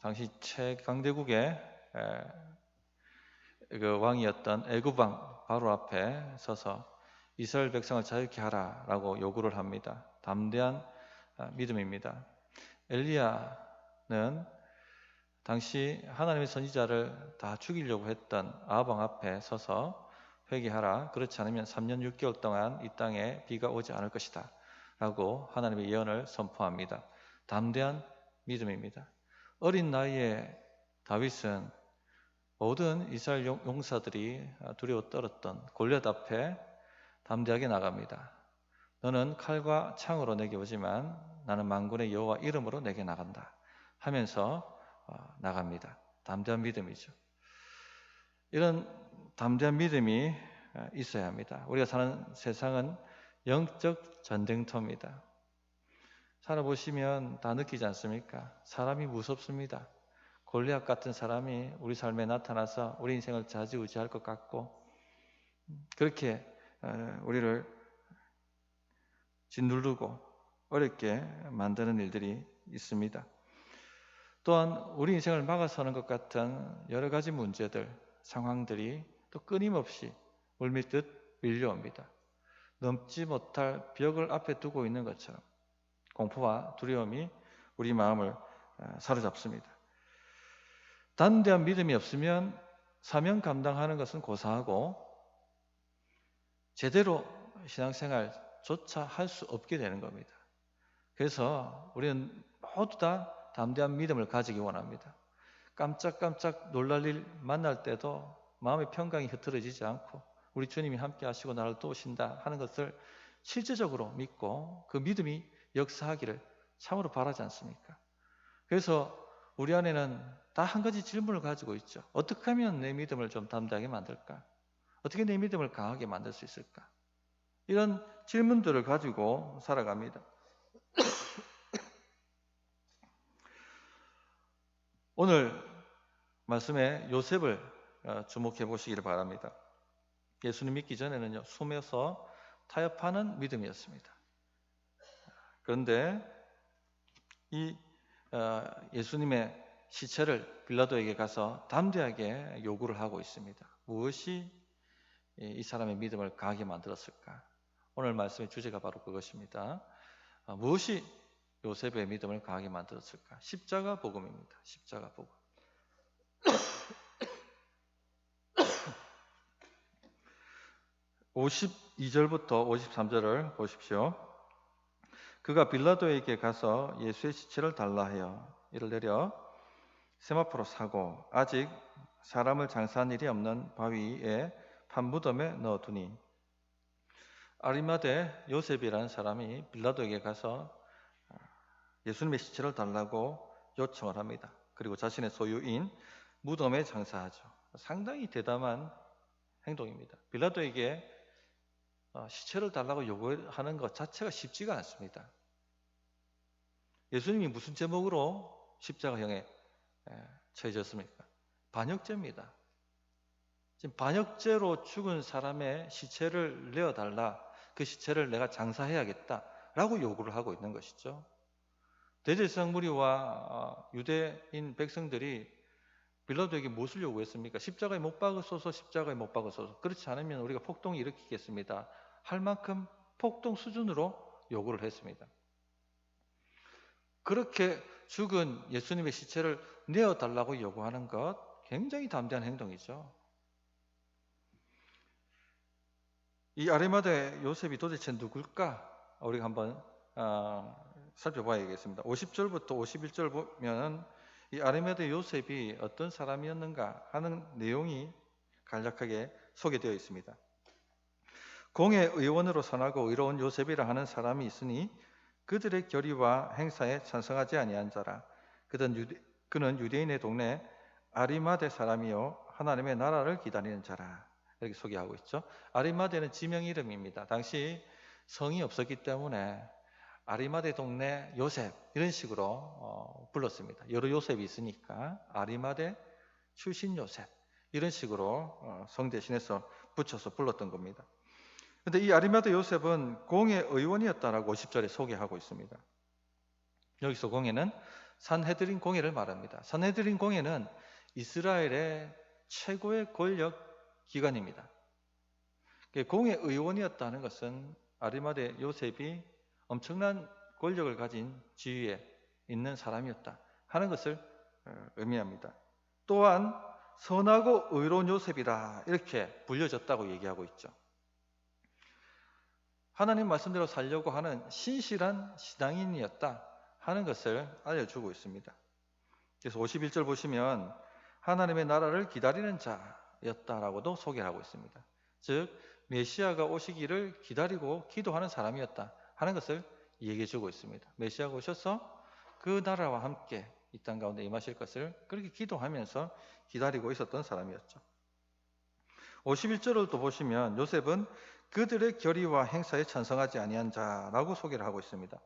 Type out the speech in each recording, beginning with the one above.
당시 최강대국의 그 왕이었던 애굽 왕 바로 앞에 서서 이스라엘 백성을 자유케 하라라고 요구를 합니다. 담대한 믿음입니다. 엘리야는 당시 하나님의 선지자를 다 죽이려고 했던 아합 왕 앞에 서서 회개하라. 그렇지 않으면 3년 6개월 동안 이 땅에 비가 오지 않을 것이다 라고 하나님의 예언을 선포합니다. 담대한 믿음입니다. 어린 나이에 다윗은 모든 이스라엘 용사들이 두려워 떨었던 골리앗 앞에 담대하게 나갑니다. 너는 칼과 창으로 내게 오지만 나는 만군의 여호와 이름으로 내게 나간다 하면서 나갑니다. 담대한 믿음이죠. 이런 담대한 믿음이 있어야 합니다. 우리가 사는 세상은 영적 전쟁터입니다. 살아보시면 다 느끼지 않습니까? 사람이 무섭습니다. 골리앗 같은 사람이 우리 삶에 나타나서 우리 인생을 좌지우지할 것 같고, 그렇게 우리를 짓누르고 어렵게 만드는 일들이 있습니다. 또한 우리 인생을 막아서는 것 같은 여러 가지 문제들, 상황들이 또 끊임없이 물밀듯 밀려옵니다. 넘지 못할 벽을 앞에 두고 있는 것처럼 공포와 두려움이 우리 마음을 사로잡습니다. 담대한 믿음이 없으면 사명 감당하는 것은 고사하고 제대로 신앙생활조차 할 수 없게 되는 겁니다. 그래서 우리는 모두 다 담대한 믿음을 가지기 원합니다. 깜짝깜짝 놀랄 일 만날 때도 마음의 평강이 흐트러지지 않고 우리 주님이 함께 하시고 나를 도우신다 하는 것을 실제적으로 믿고 그 믿음이 역사하기를 참으로 바라지 않습니까? 그래서 우리 안에는 다 한 가지 질문을 가지고 있죠. 어떻게 하면 내 믿음을 좀 담대하게 만들까? 어떻게 내 믿음을 강하게 만들 수 있을까? 이런 질문들을 가지고 살아갑니다. 오늘 말씀에 요셉을 주목해 보시기를 바랍니다. 예수님 믿기 전에는요, 숨어서 타협하는 믿음이었습니다. 그런데 이 예수님의 시체를 빌라도에게 가서 담대하게 요구를 하고 있습니다. 무엇이 이 사람의 믿음을 강하게 만들었을까? 오늘 말씀의 주제가 바로 그것입니다. 무엇이 요셉의 믿음을 강하게 만들었을까? 십자가 복음입니다. 십자가 복음. 52절부터 53절을 보십시오. 그가 빌라도에게 가서 예수의 시체를 달라 하여 이를 내려 세마포로 사고 아직 사람을 장사한 일이 없는 바위에 판무덤에 넣어두니 아리마대 요셉이라는 사람이 빌라도에게 가서 예수님의 시체를 달라고 요청을 합니다. 그리고 자신의 소유인 무덤에 장사하죠. 상당히 대담한 행동입니다. 빌라도에게 시체를 달라고 요구하는 것 자체가 쉽지가 않습니다. 예수님이 무슨 제목으로 십자가형에 처해졌습니까? 반역죄입니다. 지금 반역죄로 죽은 사람의 시체를 내어달라, 그 시체를 내가 장사해야겠다라고 요구를 하고 있는 것이죠. 대제사장 무리와 유대인 백성들이 빌라도에게 무엇을 요구했습니까? 십자가에 못 박으소서, 십자가에 못 박으소서. 그렇지 않으면 우리가 폭동을 일으키겠습니다. 할 만큼 폭동 수준으로 요구를 했습니다. 그렇게 죽은 예수님의 시체를 내어달라고 요구하는 것 굉장히 담대한 행동이죠. 이 아리마대 요셉이 도대체 누굴까? 우리가 한번 살펴봐야겠습니다. 50절부터 51절 보면 이 아리마대 요셉이 어떤 사람이었는가 하는 내용이 간략하게 소개되어 있습니다. 공의 의원으로 선하고 의로운 요셉이라 하는 사람이 있으니 그들의 결의와 행사에 찬성하지 아니한 자라. 그는 유대인의 동네 아리마대 사람이요 하나님의 나라를 기다리는 자라. 이렇게 소개하고 있죠. 아리마대는 지명 이름입니다. 당시 성이 없었기 때문에 아리마대 동네 요셉 이런 식으로 불렀습니다. 여러 요셉이 있으니까 아리마대 출신 요셉 이런 식으로 성 대신해서 붙여서 불렀던 겁니다. 그런데 이 아리마대 요셉은 공의 의원이었다라고 50절에 소개하고 있습니다. 여기서 공의는 산헤드린 공회를 말합니다. 산헤드린 공회는 이스라엘의 최고의 권력 기관입니다. 공회 의원이었다는 것은 아리마대 요셉이 엄청난 권력을 가진 지위에 있는 사람이었다 하는 것을 의미합니다. 또한 선하고 의로운 요셉이라 이렇게 불려졌다고 얘기하고 있죠. 하나님 말씀대로 살려고 하는 신실한 신앙인이었다 하는 것을 알려주고 있습니다. 그래서 51절 보시면 하나님의 나라를 기다리는 자였다라고도 소개하고 있습니다. 즉 메시아가 오시기를 기다리고 기도하는 사람이었다 하는 것을 얘기해주고 있습니다. 메시아가 오셔서 그 나라와 함께 이 땅 가운데 임하실 것을 그렇게 기도하면서 기다리고 있었던 사람이었죠. 51절을 또 보시면 요셉은 그들의 결의와 행사에 찬성하지 아니한 자라고 소개를 하고 있습니다.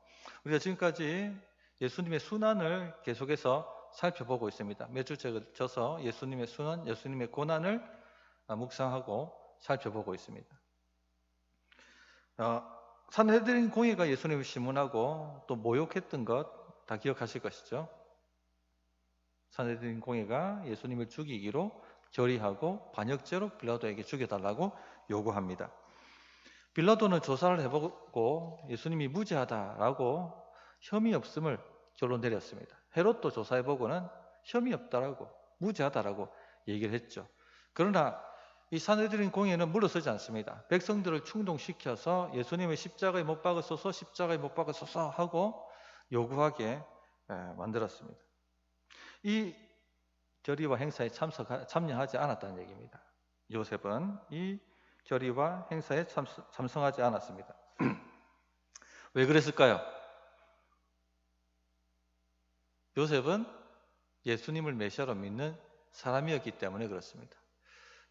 우리가 지금까지 예수님의 순환을 계속해서 살펴보고 있습니다. 몇 주 져서 예수님의 순환, 예수님의 고난을 묵상하고 살펴보고 있습니다. 산헤드린 공회가 예수님을 심문하고 또 모욕했던 것 다 기억하실 것이죠. 산헤드린 공회가 예수님을 죽이기로 결의하고 반역죄로 빌라도에게 죽여달라고 요구합니다. 빌라도는 조사를 해보고 예수님이 무죄하다라고 혐의 없음을 결론 내렸습니다. 헤롯도 조사해보고는 혐의 없다라고 무죄하다라고 얘기를 했죠. 그러나 이 산헤드린 공회는 물러서지 않습니다. 백성들을 충동시켜서 예수님을 십자가에 못 박으소서, 십자가에 못 박으소서 하고 요구하게 만들었습니다. 이 결의와 행사에 참여하지 않았다는 얘기입니다. 요셉은 이 결의와 행사에 참석하지 않았습니다. 왜 그랬을까요? 요셉은 예수님을 메시아로 믿는 사람이었기 때문에 그렇습니다.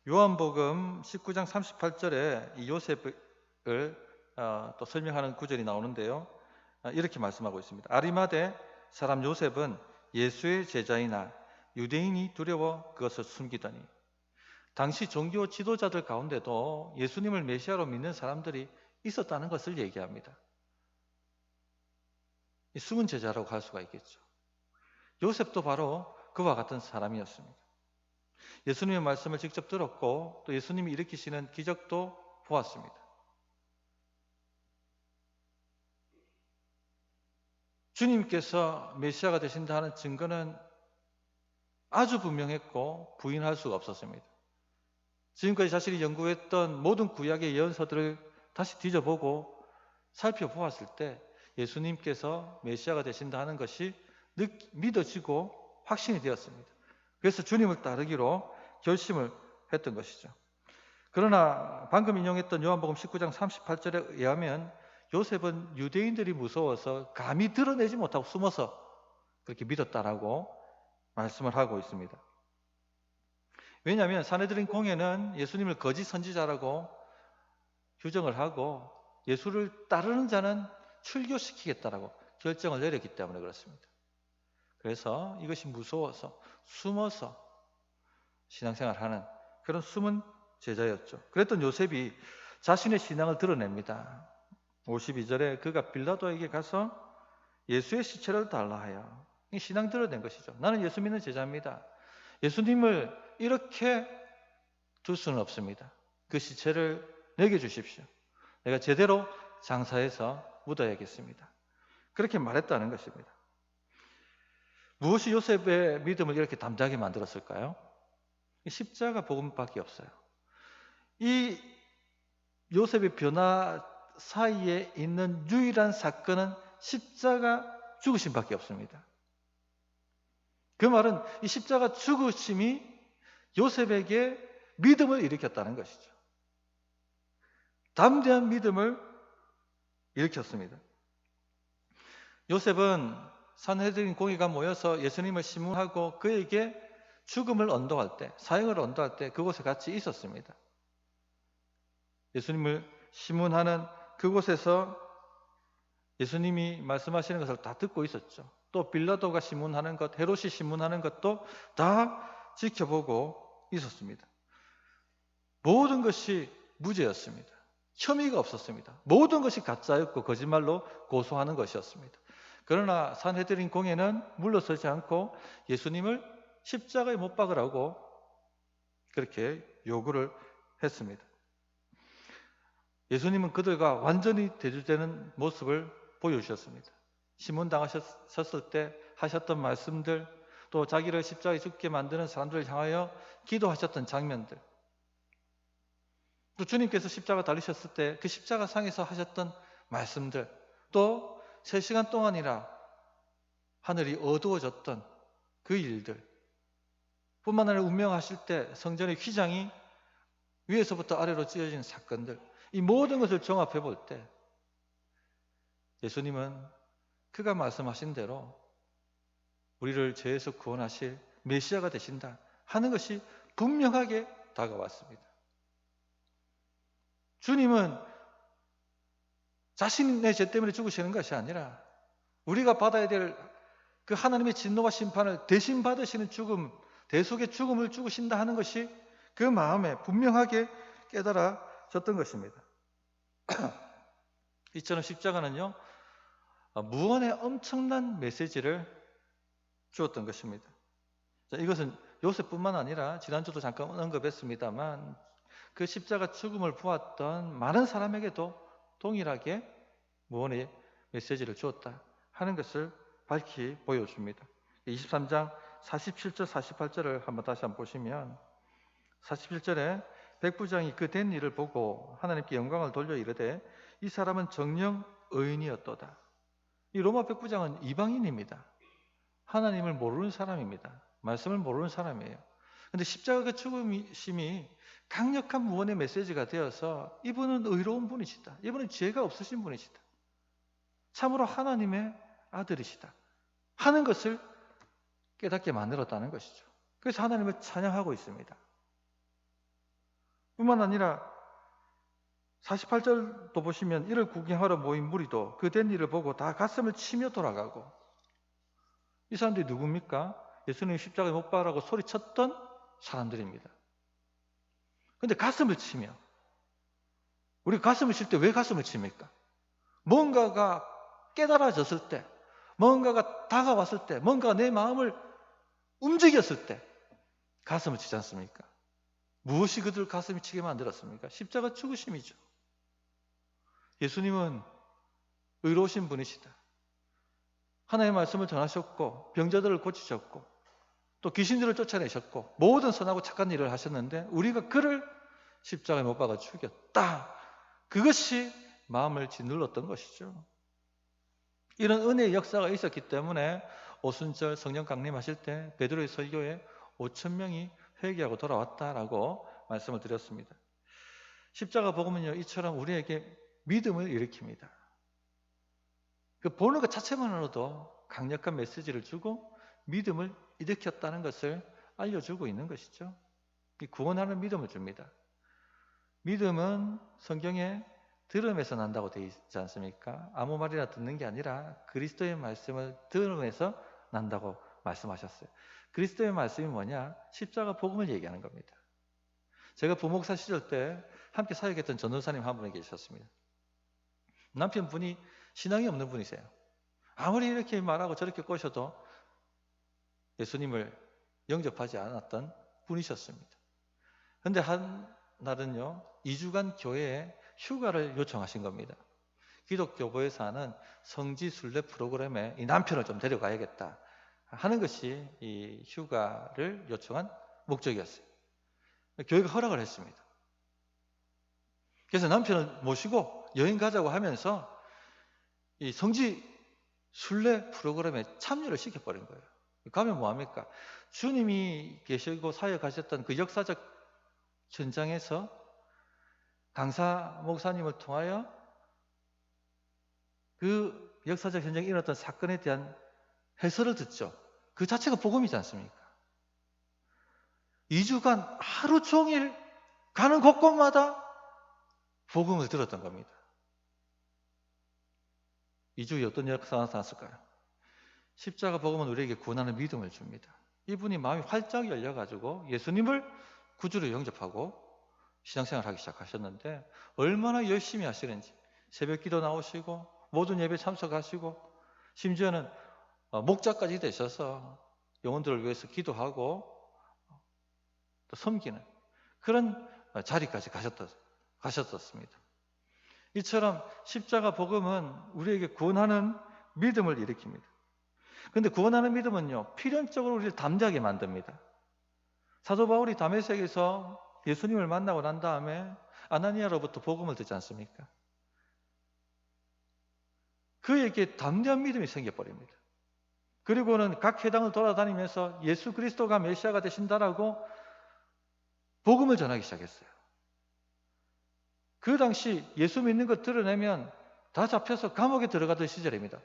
요한복음 19장 38절에 이 요셉을 또 설명하는 구절이 나오는데요. 이렇게 말씀하고 있습니다. 아리마대 사람 요셉은 예수의 제자이나 유대인이 두려워 그것을 숨기더니, 당시 종교 지도자들 가운데도 예수님을 메시아로 믿는 사람들이 있었다는 것을 얘기합니다. 숨은 제자라고 할 수가 있겠죠. 요셉도 바로 그와 같은 사람이었습니다. 예수님의 말씀을 직접 들었고 또 예수님이 일으키시는 기적도 보았습니다. 주님께서 메시아가 되신다 하는 증거는 아주 분명했고 부인할 수가 없었습니다. 지금까지 자신이 연구했던 모든 구약의 예언서들을 다시 뒤져보고 살펴보았을 때 예수님께서 메시아가 되신다 하는 것이 믿어지고 확신이 되었습니다. 그래서 주님을 따르기로 결심을 했던 것이죠. 그러나 방금 인용했던 요한복음 19장 38절에 의하면 요셉은 유대인들이 무서워서 감히 드러내지 못하고 숨어서 그렇게 믿었다라고 말씀을 하고 있습니다. 왜냐하면 산헤드린 공회는 예수님을 거짓 선지자라고 규정을 하고 예수를 따르는 자는 출교시키겠다라고 결정을 내렸기 때문에 그렇습니다. 그래서 이것이 무서워서 숨어서 신앙생활하는 그런 숨은 제자였죠. 그랬던 요셉이 자신의 신앙을 드러냅니다. 52절에 그가 빌라도에게 가서 예수의 시체를 달라 하여 신앙 드러낸 것이죠. 나는 예수 믿는 제자입니다. 예수님을 이렇게 둘 수는 없습니다. 그 시체를 내게 주십시오. 내가 제대로 장사해서 묻어야겠습니다. 그렇게 말했다는 것입니다. 무엇이 요셉의 믿음을 이렇게 담대하게 만들었을까요? 십자가 복음밖에 없어요. 이 요셉의 변화 사이에 있는 유일한 사건은 십자가 죽으심밖에 없습니다. 그 말은 이 십자가 죽으심이 요셉에게 믿음을 일으켰다는 것이죠. 담대한 믿음을 일으켰습니다. 요셉은 산헤드린 공회가 모여서 예수님을 심문하고 그에게 죽음을 언도할 때, 사형을 언도할 때 그곳에 같이 있었습니다. 예수님을 심문하는 그곳에서 예수님이 말씀하시는 것을 다 듣고 있었죠. 또 빌라도가 심문하는 것, 헤롯이 심문하는 것도 다 지켜보고 있었습니다. 모든 것이 무죄였습니다. 혐의가 없었습니다. 모든 것이 가짜였고 거짓말로 고소하는 것이었습니다. 그러나 산헤드린 공회는 물러서지 않고 예수님을 십자가에 못 박으라고 그렇게 요구를 했습니다. 예수님은 그들과 완전히 대조되는 모습을 보여주셨습니다. 신문당하셨을 때 하셨던 말씀들, 또 자기를 십자가에 죽게 만드는 사람들을 향하여 기도하셨던 장면들, 또 주님께서 십자가 달리셨을 때 그 십자가 상에서 하셨던 말씀들, 또 3시간 동안이나 하늘이 어두워졌던 그 일들, 뿐만 아니라 운명하실 때 성전의 휘장이 위에서부터 아래로 찢어진 사건들, 이 모든 것을 종합해 볼 때 예수님은 그가 말씀하신 대로 우리를 죄에서 구원하실 메시아가 되신다 하는 것이 분명하게 다가왔습니다. 주님은 자신의 죄 때문에 죽으시는 것이 아니라 우리가 받아야 될 그 하나님의 진노와 심판을 대신 받으시는 죽음, 대속의 죽음을 죽으신다 하는 것이 그 마음에 분명하게 깨달아졌던 것입니다. 이처럼 십자가는요, 무언의 엄청난 메시지를 주었던 것입니다. 자, 이것은 요셉뿐만 아니라 지난주도 잠깐 언급했습니다만 그 십자가 죽음을 보았던 많은 사람에게도 동일하게 무언의 메시지를 주었다 하는 것을 밝히 보여줍니다. 23장 47절 48절을 다시 한번 보시면 47절에 백부장이 그 된 일을 보고 하나님께 영광을 돌려 이르되 이 사람은 정녕 의인이었도다. 이 로마 백부장은 이방인입니다. 하나님을 모르는 사람입니다. 말씀을 모르는 사람이에요. 그런데 십자가의 죽음이 강력한 무언의 메시지가 되어서 이분은 의로운 분이시다. 이분은 죄가 없으신 분이시다. 참으로 하나님의 아들이시다 하는 것을 깨닫게 만들었다는 것이죠. 그래서 하나님을 찬양하고 있습니다. 뿐만 아니라 48절도 보시면 이를 구경하러 모인 무리도 그 된 일을 보고 다 가슴을 치며 돌아가고, 이 사람들이 누굽니까? 예수님 십자가에 못 박으라고 소리쳤던 사람들입니다. 그런데 가슴을 치며, 우리가 가슴을 칠 때 왜 가슴을 칩니까? 뭔가가 깨달아졌을 때, 뭔가가 다가왔을 때, 뭔가가 내 마음을 움직였을 때 가슴을 치지 않습니까? 무엇이 그들 가슴을 치게 만들었습니까? 십자가 죽으심이죠. 예수님은 의로우신 분이시다. 하나님의 말씀을 전하셨고 병자들을 고치셨고 또 귀신들을 쫓아내셨고 모든 선하고 착한 일을 하셨는데 우리가 그를 십자가에 못 박아 죽였다. 그것이 마음을 짓눌렀던 것이죠. 이런 은혜의 역사가 있었기 때문에 오순절 성령 강림하실 때 베드로의 설교에 5,000명이 회개하고 돌아왔다라고 말씀을 드렸습니다. 십자가 복음은요, 이처럼 우리에게 믿음을 일으킵니다. 그 보는 것 자체만으로도 강력한 메시지를 주고 믿음을 일으켰다는 것을 알려주고 있는 것이죠. 구원하는 믿음을 줍니다. 믿음은 성경에 들음에서 난다고 되어 있지 않습니까? 아무 말이나 듣는 게 아니라 그리스도의 말씀을 들음에서 난다고 말씀하셨어요. 그리스도의 말씀이 뭐냐? 십자가 복음을 얘기하는 겁니다. 제가 부목사 시절 때 함께 사역했던 전도사님 한 분이 계셨습니다. 남편분이 신앙이 없는 분이세요. 아무리 이렇게 말하고 저렇게 꼬셔도 예수님을 영접하지 않았던 분이셨습니다. 그런데 한 날은요, 2주간 교회에 휴가를 요청하신 겁니다. 기독교부에서 하는 성지순례 프로그램에 이 남편을 좀 데려가야겠다 하는 것이 이 휴가를 요청한 목적이었어요. 교회가 허락을 했습니다. 그래서 남편을 모시고 여행 가자고 하면서 이 성지순례 프로그램에 참여를 시켜버린 거예요. 가면 뭐합니까? 주님이 계시고 사역하셨던 그 역사적 현장에서 강사 목사님을 통하여 그 역사적 현장에 일어났던 사건에 대한 해설을 듣죠. 그 자체가 복음이지 않습니까? 2주간 하루 종일 가는 곳곳마다 복음을 들었던 겁니다. 2주에 어떤 역사가 나왔을까요? 십자가 복음은 우리에게 구원하는 믿음을 줍니다. 이분이 마음이 활짝 열려가지고 예수님을 구주로 영접하고 신앙생활을 하기 시작하셨는데 얼마나 열심히 하시는지 새벽 기도 나오시고 모든 예배 참석하시고 심지어는 목자까지 되셔서 영혼들을 위해서 기도하고 또 섬기는 그런 자리까지 가셨었습니다. 이처럼 십자가 복음은 우리에게 구원하는 믿음을 일으킵니다. 그런데 구원하는 믿음은요, 필연적으로 우리를 담대하게 만듭니다. 사도 바울이 다메섹에서 예수님을 만나고 난 다음에 아나니아로부터 복음을 듣지 않습니까? 그에게 담대한 믿음이 생겨버립니다. 그리고는 각 회당을 돌아다니면서 예수 그리스도가 메시아가 되신다라고 복음을 전하기 시작했어요. 그 당시 예수 믿는 것 드러내면 다 잡혀서 감옥에 들어가던 시절입니다.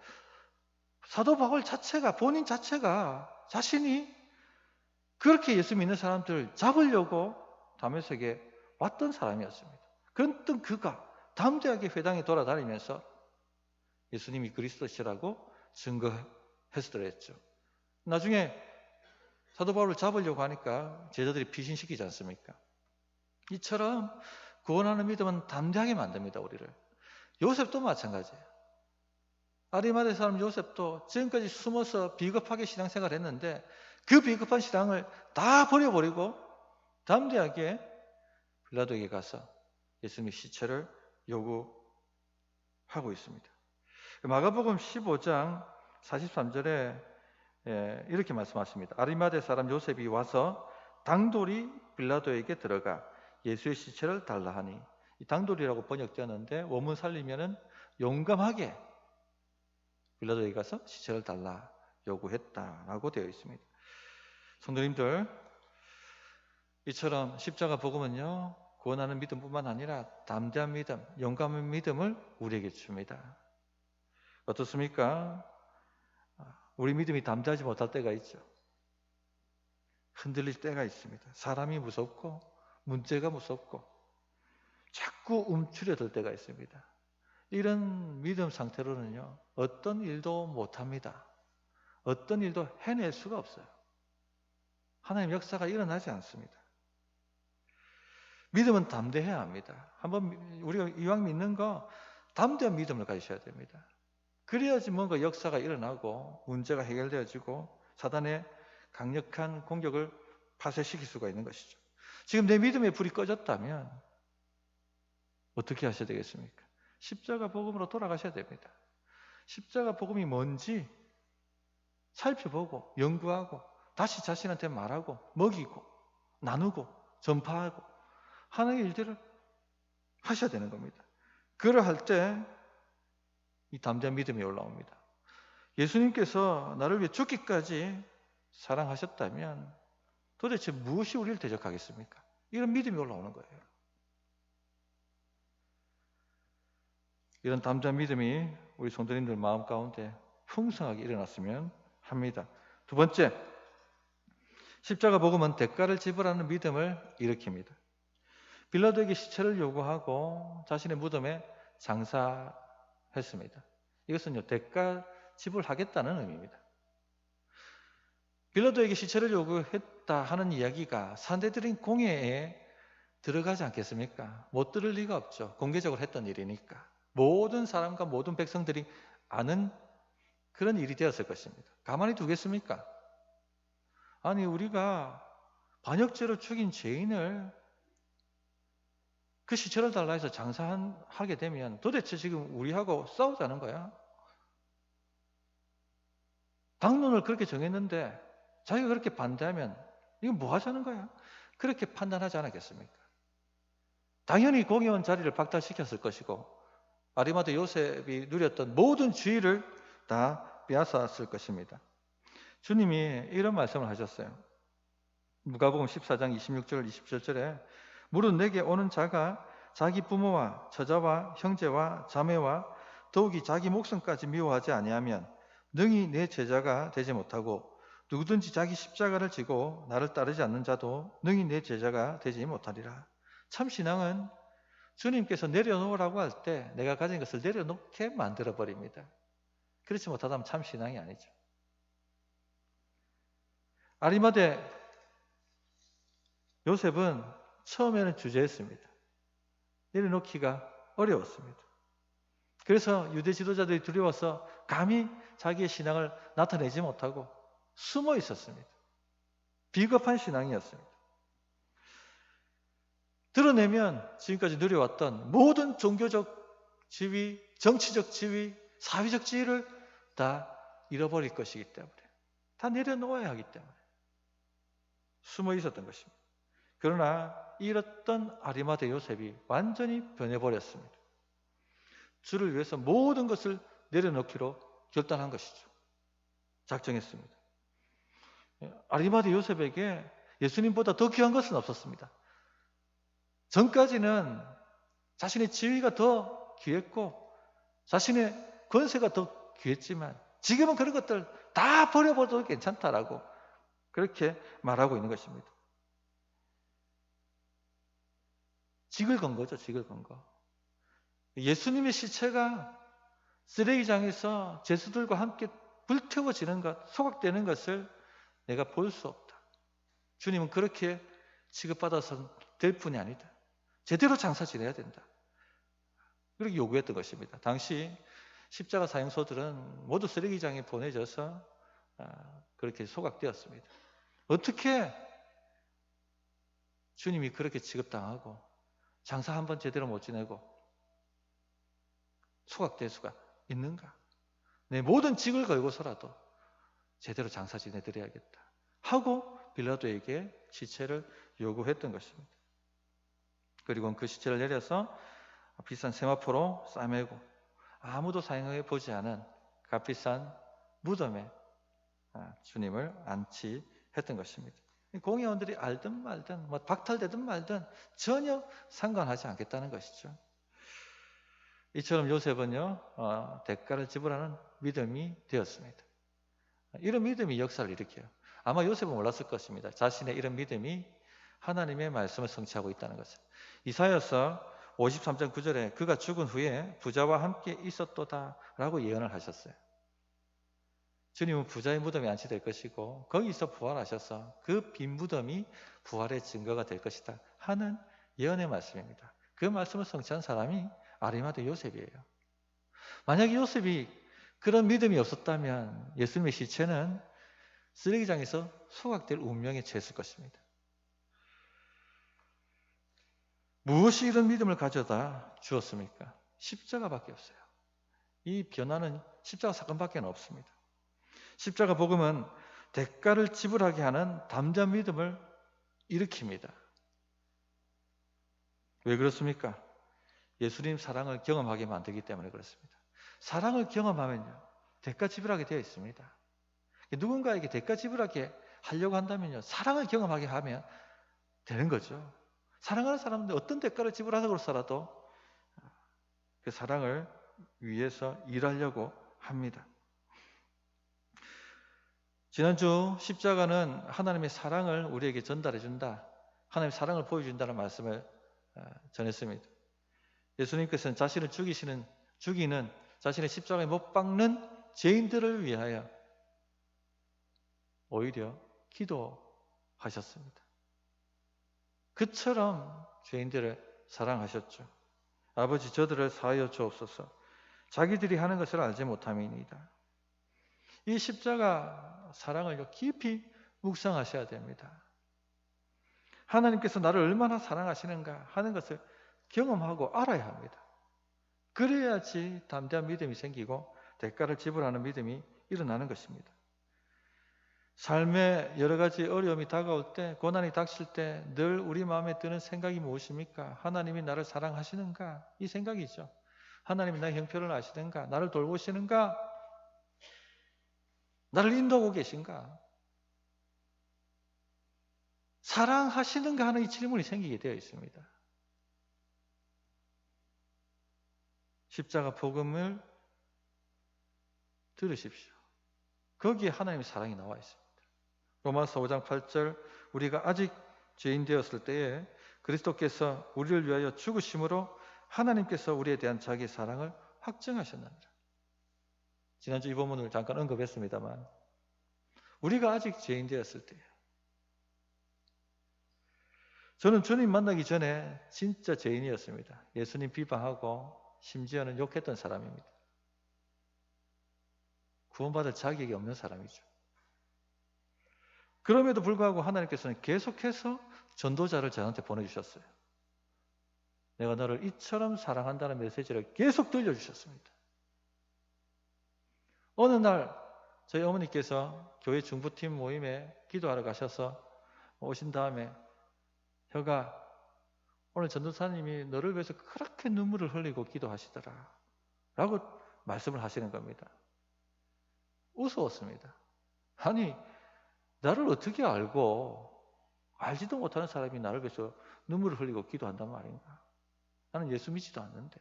사도 바울 자체가, 본인 자체가 자신이 그렇게 예수 믿는 사람들을 잡으려고 다메섹에 왔던 사람이었습니다. 그랬던 그가 담대하게 회당에 돌아다니면서 예수님이 그리스도시라고 증거했더랬죠. 나중에 사도 바울을 잡으려고 하니까 제자들이 피신시키지 않습니까? 이처럼 구원하는 믿음은 담대하게 만듭니다, 우리를. 요셉도 마찬가지예요. 아리마대 사람 요셉도 지금까지 숨어서 비겁하게 신앙생활을 했는데 그 비겁한 신앙을 다 버려버리고 담대하게 빌라도에게 가서 예수님의 시체를 요구하고 있습니다. 마가복음 15장 43절에 이렇게 말씀하십니다. 아리마대 사람 요셉이 와서 당돌이 빌라도에게 들어가 예수의 시체를 달라 하니, 이 당돌이라고 번역되었는데 원문 살리면은 용감하게 빌라도에게 가서 시체를 달라 요구했다라고 되어 있습니다. 성도님들, 이처럼 십자가 복음은요, 구원하는 믿음뿐만 아니라 담대한 믿음, 용감한 믿음을 우리에게 줍니다. 어떻습니까? 우리 믿음이 담대하지 못할 때가 있죠. 흔들릴 때가 있습니다. 사람이 무섭고 문제가 무섭고 자꾸 움츠려들 때가 있습니다. 이런 믿음 상태로는요, 어떤 일도 못합니다. 어떤 일도 해낼 수가 없어요. 하나님의 역사가 일어나지 않습니다. 믿음은 담대해야 합니다. 한번 우리가 이왕 믿는 거 담대한 믿음을 가지셔야 됩니다. 그래야지 뭔가 역사가 일어나고 문제가 해결되어지고 사단의 강력한 공격을 파쇄시킬 수가 있는 것이죠. 지금 내 믿음의 불이 꺼졌다면 어떻게 하셔야 되겠습니까? 십자가 복음으로 돌아가셔야 됩니다. 십자가 복음이 뭔지 살펴보고 연구하고 다시 자신한테 말하고 먹이고 나누고 전파하고 하는 일들을 하셔야 되는 겁니다. 그러할 때 이 담대한 믿음이 올라옵니다. 예수님께서 나를 위해 죽기까지 사랑하셨다면 도대체 무엇이 우리를 대적하겠습니까? 이런 믿음이 올라오는 거예요. 이런 담대한 믿음이 우리 성도님들 마음 가운데 풍성하게 일어났으면 합니다. 두 번째, 십자가 복음은 대가를 지불하는 믿음을 일으킵니다. 빌라도에게 시체를 요구하고 자신의 무덤에 장사했습니다. 이것은요, 대가 지불하겠다는 의미입니다. 빌라도에게 시체를 요구했다 하는 이야기가 산헤드린 공회에 들어가지 않겠습니까? 못 들을 리가 없죠. 공개적으로 했던 일이니까. 모든 사람과 모든 백성들이 아는 그런 일이 되었을 것입니다. 가만히 두겠습니까? 아니, 우리가 반역죄로 죽인 죄인을 그 시체를 달라 해서 장사하게 되면 도대체 지금 우리하고 싸우자는 거야? 당론을 그렇게 정했는데 자기가 그렇게 반대하면 이건 뭐 하자는 거야? 그렇게 판단하지 않았겠습니까? 당연히 공의원 자리를 박탈시켰을 것이고 아리마대 요셉이 누렸던 모든 지위를 다 빼앗았을 것입니다. 주님이 이런 말씀을 하셨어요. 누가복음 14장 26절 27절에 무릇 내게 오는 자가 자기 부모와 처자와 형제와 자매와 더욱이 자기 목숨까지 미워하지 아니하면 능히 내 제자가 되지 못하고 누구든지 자기 십자가를 지고 나를 따르지 않는 자도 능히 내 제자가 되지 못하리라. 참 신앙은 주님께서 내려놓으라고 할 때 내가 가진 것을 내려놓게 만들어버립니다. 그렇지 못하다면 참 신앙이 아니죠. 아리마대 요셉은 처음에는 주저했습니다. 내려놓기가 어려웠습니다. 그래서 유대 지도자들이 두려워서 감히 자기의 신앙을 나타내지 못하고 숨어 있었습니다. 비겁한 신앙이었습니다. 드러내면 지금까지 누려왔던 모든 종교적 지위, 정치적 지위, 사회적 지위를 다 잃어버릴 것이기 때문에, 다 내려놓아야 하기 때문에 숨어 있었던 것입니다. 그러나 잃었던 아리마대 요셉이 완전히 변해버렸습니다. 주를 위해서 모든 것을 내려놓기로 결단한 것이죠. 작정했습니다. 아리마대 요셉에게 예수님보다 더 귀한 것은 없었습니다. 전까지는 자신의 지위가 더 귀했고 자신의 권세가 더 귀했지만 지금은 그런 것들 다 버려버려도 괜찮다라고 그렇게 말하고 있는 것입니다. 직을 건 거죠. 직을 건 거. 예수님의 시체가 쓰레기장에서 죄수들과 함께 불태워지는 것, 소각되는 것을 내가 볼 수 없다. 주님은 그렇게 취급받아서 될 뿐이 아니다. 제대로 장사 지내야 된다. 그렇게 요구했던 것입니다. 당시 십자가 사형소들은 모두 쓰레기장에 보내져서 그렇게 소각되었습니다. 어떻게 주님이 그렇게 취급당하고 장사 한번 제대로 못 지내고 소각될 수가 있는가? 내 모든 직을 걸고서라도 제대로 장사 지내드려야겠다 하고 빌라도에게 시체를 요구했던 것입니다. 그리고 그 시체를 내려서 비싼 세마포로 싸매고 아무도 사용해 보지 않은 값비싼 무덤에 주님을 안치했던 것입니다. 공회원들이 알든 말든 박탈되든 말든 전혀 상관하지 않겠다는 것이죠. 이처럼 요셉은요 대가를 지불하는 믿음이 되었습니다. 이런 믿음이 역사를 일으켜요. 아마 요셉은 몰랐을 것입니다. 자신의 이런 믿음이 하나님의 말씀을 성취하고 있다는 것을. 이사야서 53장 9절에 그가 죽은 후에 부자와 함께 있었도다 라고 예언을 하셨어요. 주님은 부자의 무덤에 안치될 것이고 거기서 부활하셔서 그 빈 무덤이 부활의 증거가 될 것이다 하는 예언의 말씀입니다. 그 말씀을 성취한 사람이 아리마대 요셉이에요. 만약에 요셉이 그런 믿음이 없었다면 예수님의 시체는 쓰레기장에서 소각될 운명에 처했을 것입니다. 무엇이 이런 믿음을 가져다 주었습니까? 십자가밖에 없어요. 이 변화는 십자가 사건밖에 없습니다. 십자가 복음은 대가를 지불하게 하는 담대한 믿음을 일으킵니다. 왜 그렇습니까? 예수님 사랑을 경험하게 만들기 때문에 그렇습니다. 사랑을 경험하면요 대가 지불하게 되어 있습니다. 누군가에게 대가 지불하게 하려고 한다면요 사랑을 경험하게 하면 되는 거죠. 사랑하는 사람들 어떤 대가를 지불하고서라도 그 사랑을 위해서 일하려고 합니다. 지난주 십자가는 하나님의 사랑을 우리에게 전달해 준다. 하나님의 사랑을 보여준다는 말씀을 전했습니다. 예수님께서는 자신을 죽이는 자신의 십자가에 못 박는 죄인들을 위하여 오히려 기도하셨습니다. 그처럼 죄인들을 사랑하셨죠. 아버지 저들을 사하여 주옵소서. 자기들이 하는 것을 알지 못함이니이다. 이 십자가 사랑을 깊이 묵상하셔야 됩니다. 하나님께서 나를 얼마나 사랑하시는가 하는 것을 경험하고 알아야 합니다. 그래야지 담대한 믿음이 생기고 대가를 지불하는 믿음이 일어나는 것입니다. 삶에 여러 가지 어려움이 다가올 때, 고난이 닥칠 때 늘 우리 마음에 드는 생각이 무엇입니까? 하나님이 나를 사랑하시는가? 이 생각이죠. 하나님이 나의 형편을 아시는가? 나를 돌보시는가? 나를 인도하고 계신가? 사랑하시는가 하는 이 질문이 생기게 되어 있습니다. 십자가 복음을 들으십시오. 거기에 하나님의 사랑이 나와 있습니다. 로마서 5장 8절 우리가 아직 죄인 되었을 때에 그리스도께서 우리를 위하여 죽으심으로 하나님께서 우리에 대한 자기의 사랑을 확증하셨느니라. 지난주 이 본문을 잠깐 언급했습니다만 우리가 아직 죄인 되었을 때 저는 주님 만나기 전에 진짜 죄인이었습니다. 예수님 비방하고 심지어는 욕했던 사람입니다. 구원받을 자격이 없는 사람이죠. 그럼에도 불구하고 하나님께서는 계속해서 전도자를 저한테 보내주셨어요. 내가 너를 이처럼 사랑한다는 메시지를 계속 들려주셨습니다. 어느 날 저희 어머니께서 교회 중부팀 모임에 기도하러 가셔서 오신 다음에 혀가 오늘 전도사님이 너를 위해서 그렇게 눈물을 흘리고 기도하시더라 라고 말씀을 하시는 겁니다. 무서웠습니다. 아니, 나를 어떻게 알지도 못하는 사람이 나를 위해서 눈물을 흘리고 기도한단 말인가? 나는 예수 믿지도 않는데.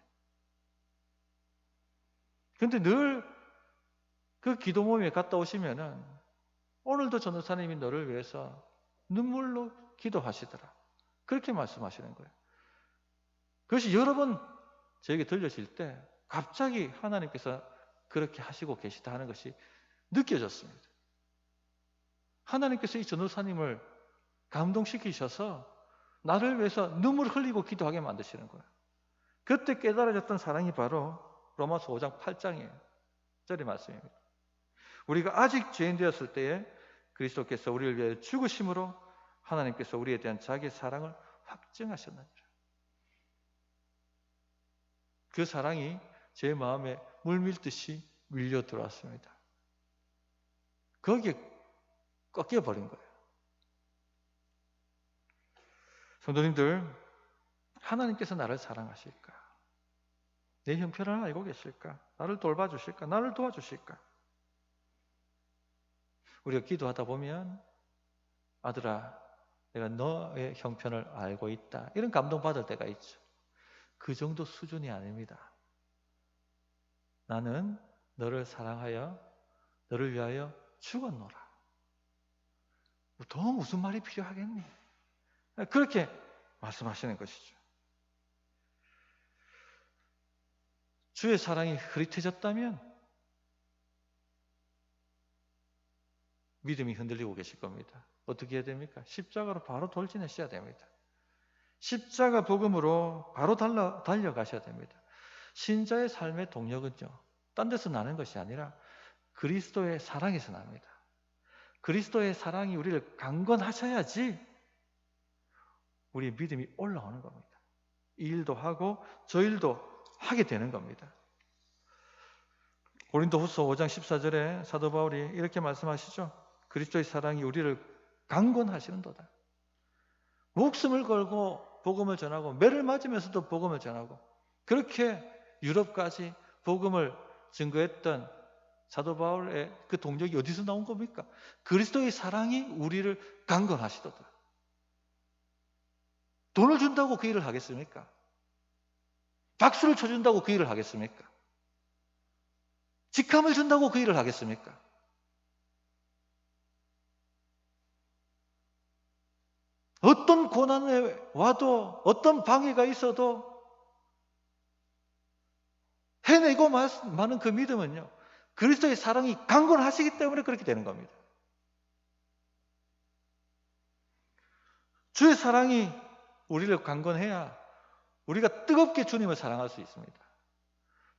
근데 늘 그 기도 모임에 갔다 오시면은 오늘도 전도사님이 너를 위해서 눈물로 기도하시더라. 그렇게 말씀하시는 거예요. 그것이 여러 번 저에게 들려질 때 갑자기 하나님께서 그렇게 하시고 계시다 하는 것이 느껴졌습니다. 하나님께서 이 전도사님을 감동시키셔서 나를 위해서 눈물을 흘리고 기도하게 만드시는 거예요. 그때 깨달아졌던 사랑이 바로 로마서 5장 8장이에요. 저리 말씀입니다. 우리가 아직 죄인 되었을 때에 그리스도께서 우리를 위해 죽으심으로 하나님께서 우리에 대한 자기의 사랑을 확증하셨느니라. 그 사랑이 제 마음에 물밀듯이 밀려 들어왔습니다. 거기에 꺾여버린 거예요. 성도님들, 하나님께서 나를 사랑하실까? 내 형편을 알고 계실까? 나를 돌봐주실까? 나를 도와주실까? 우리가 기도하다 보면 아들아, 내가 너의 형편을 알고 있다. 이런 감동받을 때가 있죠. 그 정도 수준이 아닙니다. 나는 너를 사랑하여 너를 위하여 죽었노라. 더 무슨 말이 필요하겠니? 그렇게 말씀하시는 것이죠. 주의 사랑이 흐릿해졌다면 믿음이 흔들리고 계실 겁니다. 어떻게 해야 됩니까? 십자가로 바로 돌진하셔야 됩니다. 십자가 복음으로 바로 달려가셔야 됩니다. 신자의 삶의 동력은요, 딴 데서 나는 것이 아니라 그리스도의 사랑에서 납니다. 그리스도의 사랑이 우리를 강건하셔야지 우리의 믿음이 올라오는 겁니다. 이 일도 하고 저 일도 하게 되는 겁니다. 고린도후서 5장 14절에 사도 바울이 이렇게 말씀하시죠. 그리스도의 사랑이 우리를 강건하시는도다. 목숨을 걸고 복음을 전하고 매를 맞으면서도 복음을 전하고 그렇게 유럽까지 복음을 증거했던 사도 바울의 그 동력이 어디서 나온 겁니까? 그리스도의 사랑이 우리를 강건하시도다. 돈을 준다고 그 일을 하겠습니까? 박수를 쳐준다고 그 일을 하겠습니까? 직함을 준다고 그 일을 하겠습니까? 어떤 고난에 와도 어떤 방해가 있어도 해내고 마는 그 믿음은요, 그리스도의 사랑이 강건하시기 때문에 그렇게 되는 겁니다. 주의 사랑이 우리를 강건해야 우리가 뜨겁게 주님을 사랑할 수 있습니다.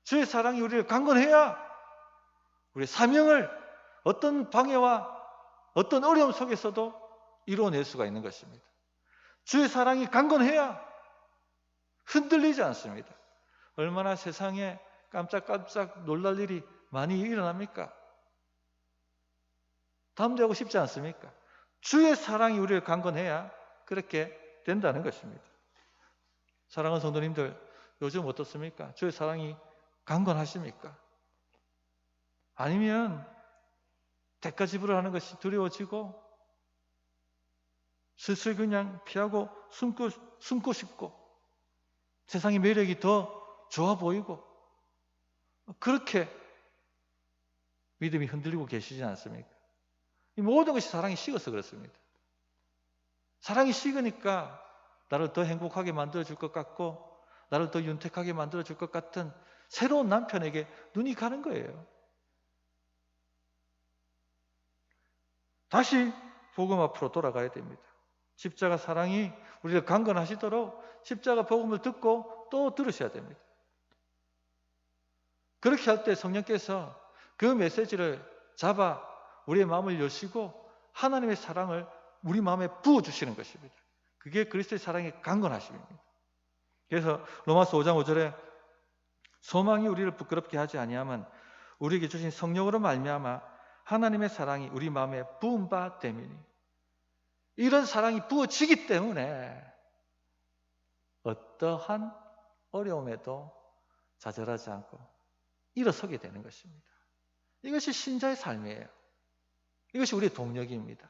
주의 사랑이 우리를 강건해야 우리의 사명을 어떤 방해와 어떤 어려움 속에서도 이루어낼 수가 있는 것입니다. 주의 사랑이 강건해야 흔들리지 않습니다. 얼마나 세상에 깜짝깜짝 놀랄 일이 많이 일어납니까? 담대하고 싶지 않습니까? 주의 사랑이 우리를 강건해야 그렇게 된다는 것입니다. 사랑하는 성도님들, 요즘 어떻습니까? 주의 사랑이 강건하십니까? 아니면 대가 지불하는 것이 두려워지고 슬슬 그냥 피하고 숨고 싶고 세상의 매력이 더 좋아 보이고 그렇게 믿음이 흔들리고 계시지 않습니까? 이 모든 것이 사랑이 식어서 그렇습니다. 사랑이 식으니까 나를 더 행복하게 만들어줄 것 같고 나를 더 윤택하게 만들어줄 것 같은 새로운 남편에게 눈이 가는 거예요. 다시 복음 앞으로 돌아가야 됩니다. 십자가 사랑이 우리를 강건하시도록 십자가 복음을 듣고 또 들으셔야 됩니다. 그렇게 할 때 성령께서 그 메시지를 잡아 우리의 마음을 여시고 하나님의 사랑을 우리 마음에 부어주시는 것입니다. 그게 그리스도의 사랑의 강건하심입니다. 그래서 로마서 5장 5절에 소망이 우리를 부끄럽게 하지 아니하면 우리에게 주신 성령으로 말미암아 하나님의 사랑이 우리 마음에 부은 바 됨이니, 이런 사랑이 부어지기 때문에 어떠한 어려움에도 좌절하지 않고 일어서게 되는 것입니다. 이것이 신자의 삶이에요. 이것이 우리의 동력입니다.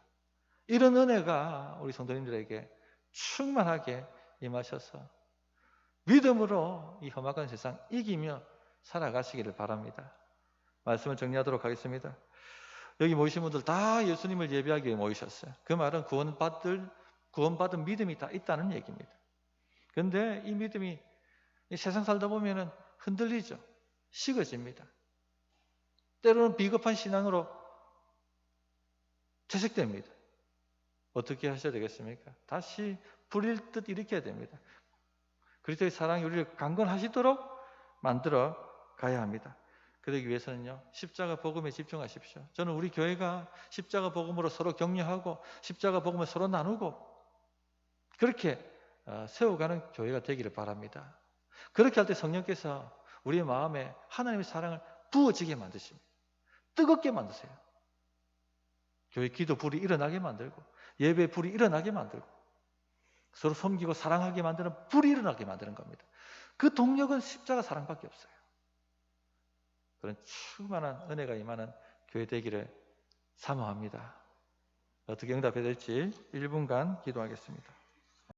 이런 은혜가 우리 성도님들에게 충만하게 임하셔서 믿음으로 이 험악한 세상 이기며 살아가시기를 바랍니다. 말씀을 정리하도록 하겠습니다. 여기 모이신 분들 다 예수님을 예배하기 위해 모이셨어요. 그 말은 구원받은 믿음이 다 있다는 얘기입니다. 그런데 이 믿음이 이 세상 살다 보면은 흔들리죠. 식어집니다. 때로는 비겁한 신앙으로 퇴색됩니다. 어떻게 하셔야 되겠습니까? 다시 불일 듯 일으켜야 됩니다. 그리스도의 사랑이 우리를 강건하시도록 만들어 가야 합니다. 그러기 위해서는요, 십자가 복음에 집중하십시오. 저는 우리 교회가 십자가 복음으로 서로 격려하고 십자가 복음을 서로 나누고 그렇게 세워가는 교회가 되기를 바랍니다. 그렇게 할 때 성령께서 우리의 마음에 하나님의 사랑을 부어지게 만드십니다. 뜨겁게 만드세요. 교회 기도 불이 일어나게 만들고 예배 불이 일어나게 만들고 서로 섬기고 사랑하게 만드는 불이 일어나게 만드는 겁니다. 그 동력은 십자가 사랑밖에 없어요. 그런 충만한 은혜가 임하는 교회 되기를 사모합니다. 어떻게 응답해야 될지 1분간 기도하겠습니다.